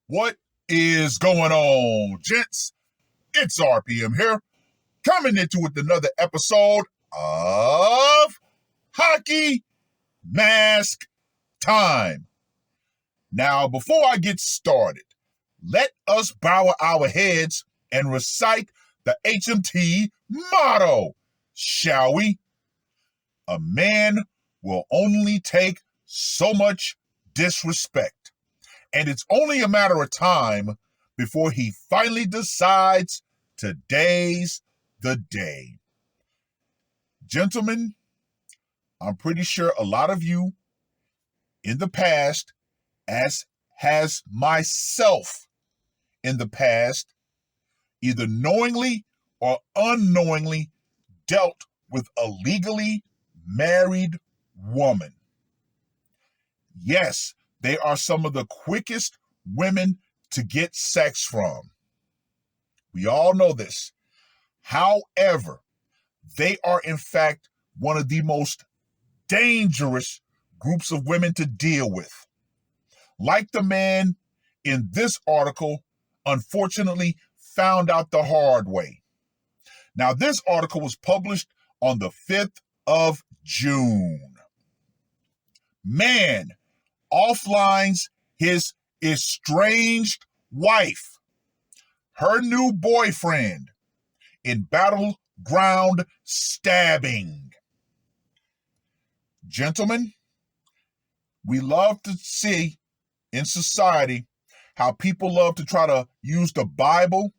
What is going on, gents? It's R.P.M. here, coming into with another episode of Hockey Mask Time. Now, before I get started, let us bow our heads and recite the HMT motto, shall we? A man will only take so much disrespect, and it's only a matter of time before he finally decides today's the day. Gentlemen, I'm pretty sure a lot of you in the past, as has myself in the past, either knowingly or unknowingly dealt with a legally married woman. Yes, they are some of the quickest women to get sex from. We all know this. However, they are in fact one of the most dangerous groups of women to deal with. Like the man in this article, unfortunately found out the hard way. Now, this article was published on the 5th of June. Man offlines his estranged wife, her new boyfriend, in battleground stabbing. Gentlemen, we love to see in society how people love to try to use the Bible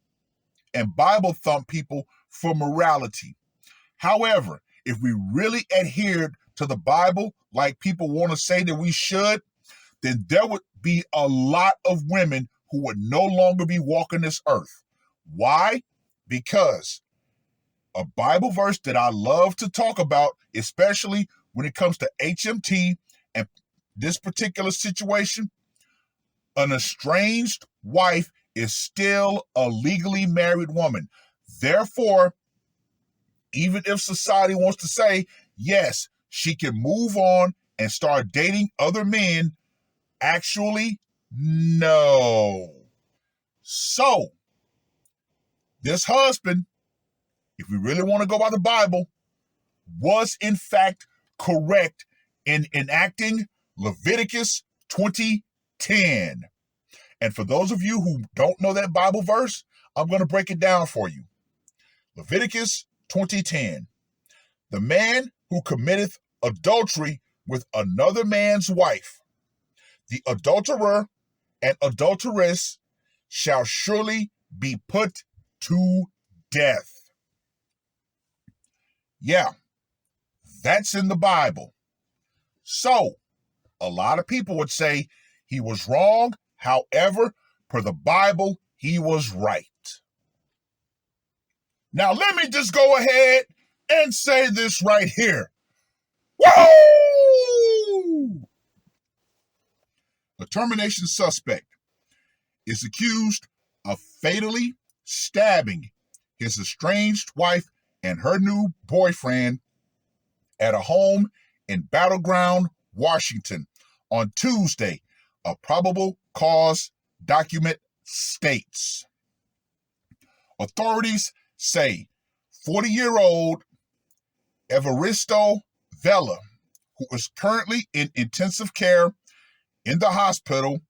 and Bible thump people for morality. However, if we really adhered to the Bible like people want to say that we should, then there would be a lot of women who would no longer be walking this earth. Why? Because a Bible verse that I love to talk about, especially when it comes to HMT and this particular situation, an estranged wife is still a legally married woman. Therefore, even if society wants to say, yes, she can move on and start dating other men, actually, no. So, this husband, if we really want to go by the Bible, was in fact correct in enacting Leviticus 20:10. And for those of you who don't know that Bible verse, I'm going to break it down for you. Leviticus 20:10. The man who committeth adultery with another man's wife, the adulterer and adulteress shall surely be put to death. Yeah, that's in the Bible. So, a lot of people would say he was wrong. However, per the Bible, he was right. Now, let me just go ahead and say this right here. Woo! A termination suspect is accused of fatally stabbing his estranged wife and her new boyfriend at a home in Battleground, Washington on Tuesday, a probable cause document states. Authorities say 40-year-old Evaristo Vela, who is currently in intensive care in the hospital,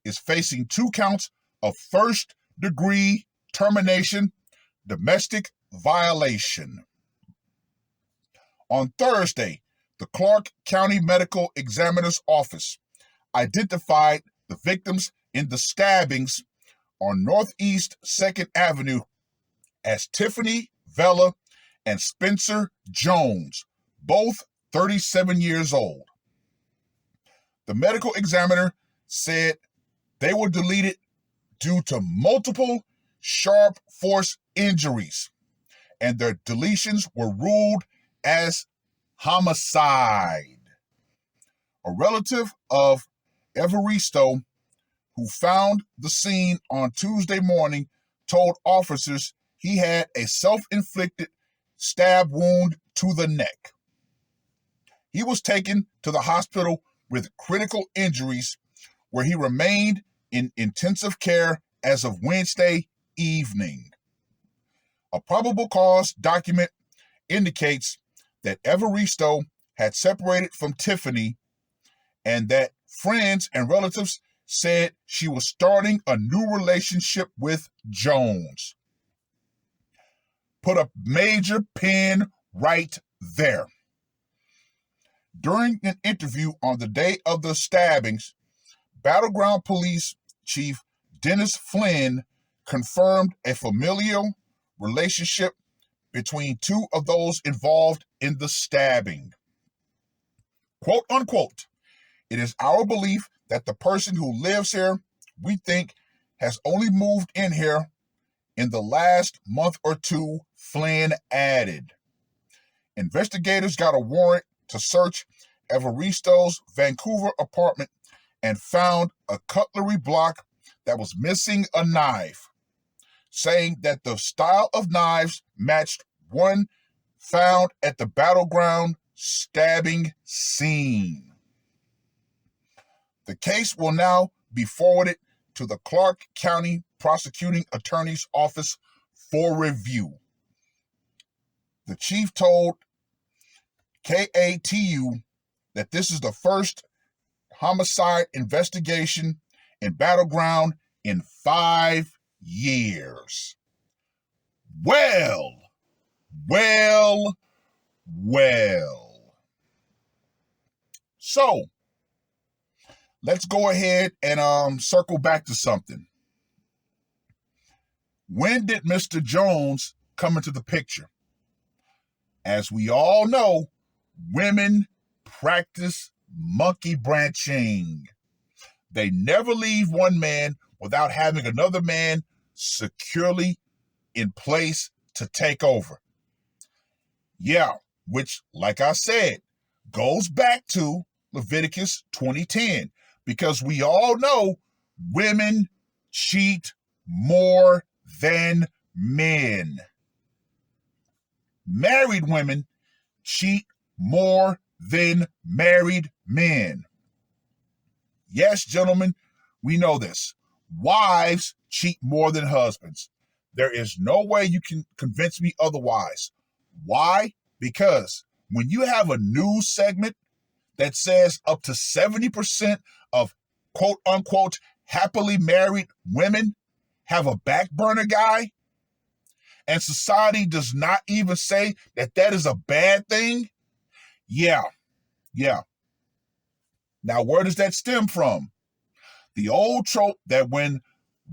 is facing 2 counts of first-degree termination, domestic violation. On Thursday, the Clark County Medical Examiner's Office identified the victims in the stabbings on Northeast 2nd Avenue as Tiffany Vela and Spencer Jones, both 37 years old. The medical examiner said they were deleted due to multiple sharp force injuries, and their deletions were ruled as homicide. A relative of Evaristo, who found the scene on Tuesday morning, told officers he had a self-inflicted stab wound to the neck. He was taken to the hospital with critical injuries, where he remained in intensive care as of Wednesday evening. A probable cause document indicates that Evaristo had separated from Tiffany and that friends and relatives said she was starting a new relationship with Jones. Put a major pin right there. During an interview on the day of the stabbings, Battleground Police Chief Dennis Flynn confirmed a familial relationship between two of those involved in the stabbing. Quote unquote, "It is our belief that the person who lives here, we think, has only moved in here in the last month or two," Flynn added. Investigators got a warrant to search Evaristo's Vancouver apartment and found a cutlery block that was missing a knife, saying that the style of knives matched one found at the Battleground stabbing scene. The case will now be forwarded to the Clark County Prosecuting Attorney's Office for review. The chief told KATU that this is the first homicide investigation in Battleground in 5 years. Well. So, let's go ahead and circle back to something. When did Mr. Jones come into the picture? As we all know, women practice monkey branching. They never leave one man without having another man securely in place to take over. Yeah, which, like I said, goes back to Leviticus 20:10, because we all know women cheat more than men. Married women cheat more than married men. Yes, gentlemen, we know this. Wives cheat more than husbands. There is no way you can convince me otherwise. Why? Because when you have a news segment that says up to 70% of quote unquote happily married women have a back burner guy, and society does not even say that that is a bad thing, yeah. Now, where does that stem from? The old trope that when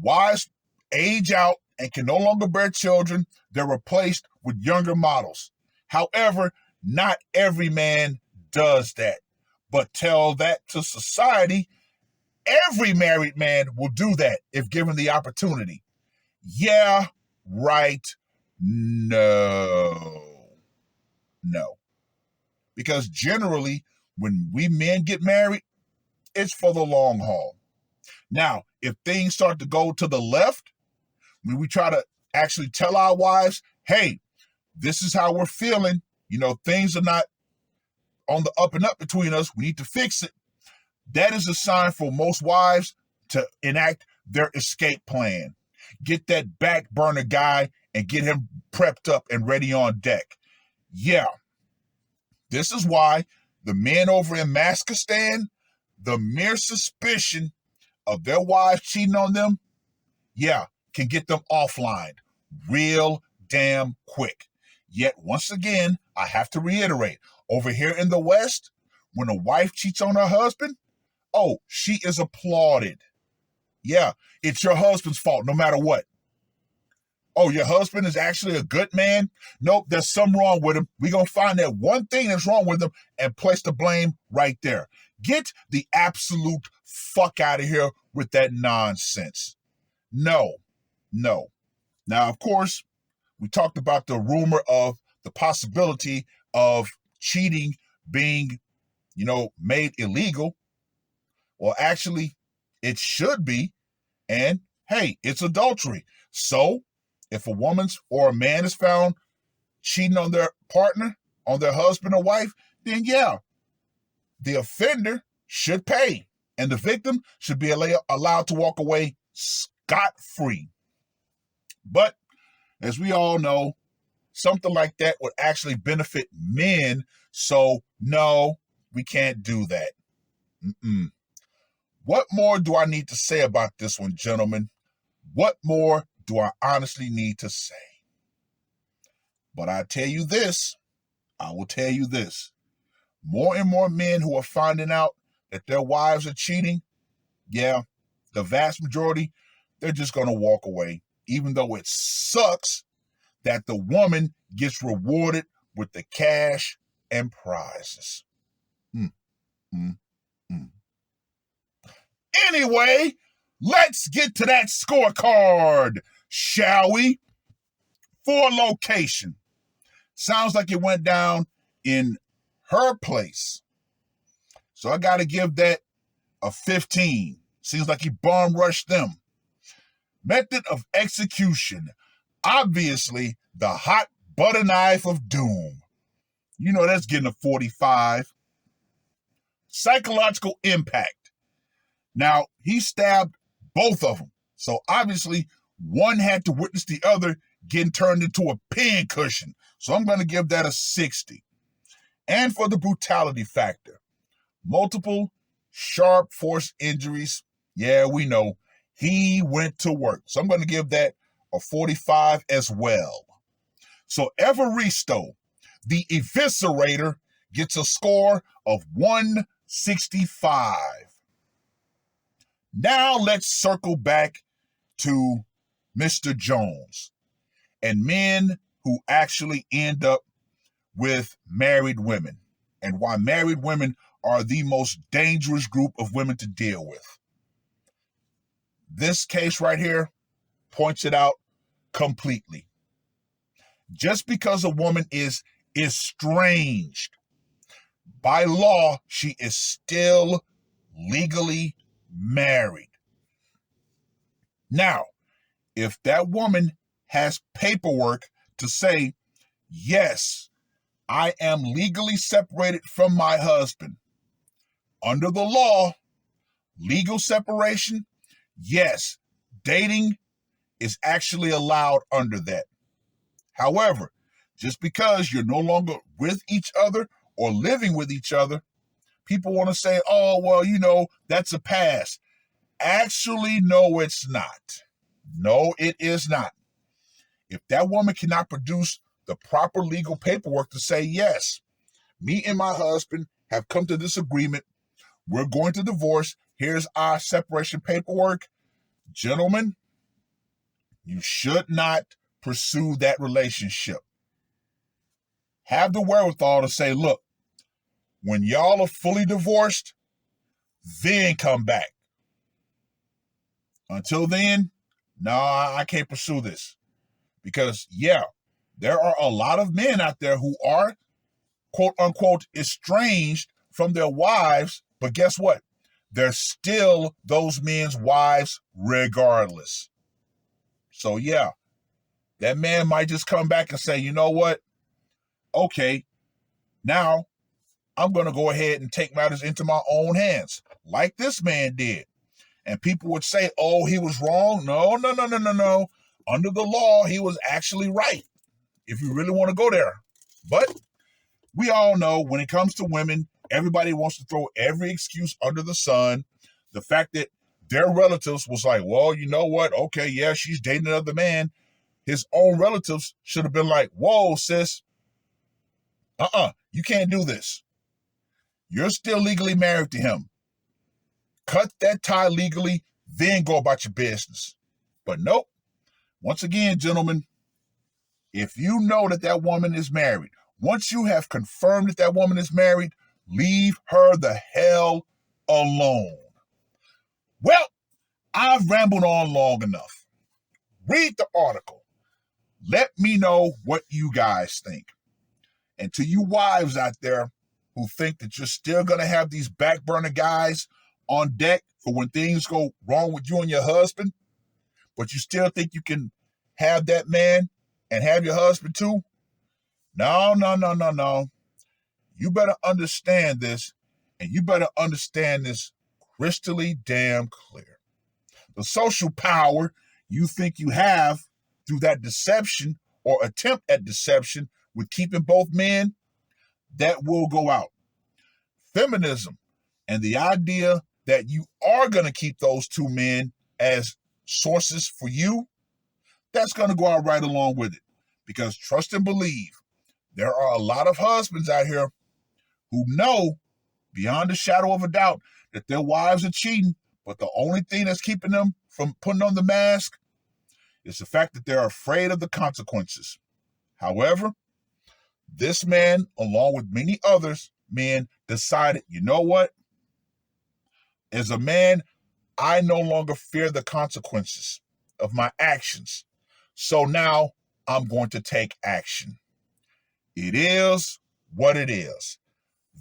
wives age out and can no longer bear children, they're replaced with younger models. However, not every man does that. But tell that to society, every married man will do that if given the opportunity. Yeah, right. No. Because generally, when we men get married, it's for the long haul. Now, if things start to go to the left, when we try to actually tell our wives, hey, this is how we're feeling, things are not on the up and up between us, we need to fix it. That is a sign for most wives to enact their escape plan. Get that back burner guy and get him prepped up and ready on deck. Yeah. This is why the men over in Maskistan, the mere suspicion of their wives cheating on them, can get them offline real damn quick. Yet, once again, I have to reiterate, over here in the West, when a wife cheats on her husband, she is applauded. Yeah, it's your husband's fault no matter what. Oh, your husband is actually a good man? Nope, there's something wrong with him. We're going to find that one thing that's wrong with him and place the blame right there. Get the absolute fuck out of here with that nonsense. No. Now, of course, we talked about the rumor of the possibility of cheating being, made illegal. Well, actually, it should be. And hey, it's adultery. So if a woman's or a man is found cheating on their partner, on their husband or wife, then the offender should pay. And the victim should be allowed to walk away scot-free. But as we all know, something like that would actually benefit men. So no, we can't do that. What more do I need to say about this one, gentlemen? What more do I honestly need to say? But I will tell you this. More and more men who are finding out that their wives are cheating, yeah, the vast majority, they're just going to walk away, even though it sucks that the woman gets rewarded with the cash and prizes. Anyway, let's get to that scorecard, shall we? For location. Sounds like it went down in her place. So I got to give that a 15. Seems like he bomb rushed them. Method of execution. Obviously, the hot butter knife of doom. You know that's getting a 45. Psychological impact. Now, he stabbed both of them. So obviously, one had to witness the other getting turned into a pincushion. So I'm going to give that a 60. And for the brutality factor, multiple sharp force injuries. Yeah, we know. He went to work. So I'm going to give that a 45 as well. So Evaristo, the eviscerator, gets a score of 165. Now let's circle back to Mr. Jones and men who actually end up with married women, and why married women are the most dangerous group of women to deal with. This case right here points it out completely. Just because a woman is estranged, by law, she is still legally married. Now, if that woman has paperwork to say, yes, I am legally separated from my husband. Under the law, legal separation, yes, dating is actually allowed under that. However, just because you're no longer with each other or living with each other, people want to say, oh, well, that's a pass. Actually, no, it's not. No, it is not. If that woman cannot produce the proper legal paperwork to say, yes, me and my husband have come to this agreement, we're going to divorce, here's our separation paperwork, gentlemen, you should not pursue that relationship. Have the wherewithal to say, look, when y'all are fully divorced, then come back. Until then, no, I can't pursue this. Because, yeah, there are a lot of men out there who are, quote unquote, estranged from their wives, but guess what? They're still those men's wives regardless. So, yeah, that man might just come back and say, you know what? Okay, now I'm going to go ahead and take matters into my own hands, like this man did. And people would say, oh, he was wrong. No. Under the law, he was actually right, if you really want to go there. But we all know when it comes to women, everybody wants to throw every excuse under the sun. The fact that their relatives was like, well, you know what? Okay, yeah, she's dating another man. His own relatives should have been like, whoa, sis, you can't do this. You're still legally married to him. Cut that tie legally, then go about your business. But nope. Once again, gentlemen, if you know that that woman is married, once you have confirmed that that woman is married, leave her the hell alone. Well, I've rambled on long enough. Read the article. Let me know what you guys think. And to you wives out there who think that you're still going to have these back burner guys on deck for when things go wrong with you and your husband, but you still think you can have that man and have your husband too? No. You better understand this, and you better understand this crystally damn clear. The social power you think you have through that deception or attempt at deception with keeping both men, that will go out. Feminism and the idea that you are going to keep those two men as sources for you, that's going to go out right along with it. Because trust and believe, there are a lot of husbands out here who know beyond a shadow of a doubt that their wives are cheating, but the only thing that's keeping them from putting on the mask is the fact that they're afraid of the consequences. However, this man, along with many others, men, decided, you know what? As a man, I no longer fear the consequences of my actions. So now I'm going to take action. It is what it is.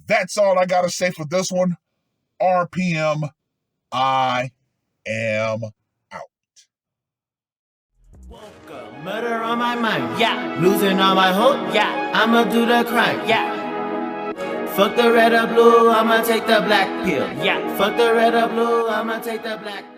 That's all I got to say for this one. R.P.M. I am out. Woke up, murder on my mind, yeah. Losing all my hope, yeah. I'ma do the crime, yeah. Fuck the red or blue, I'ma take the black pill, yeah. Fuck the red or blue, I'ma take the black pill.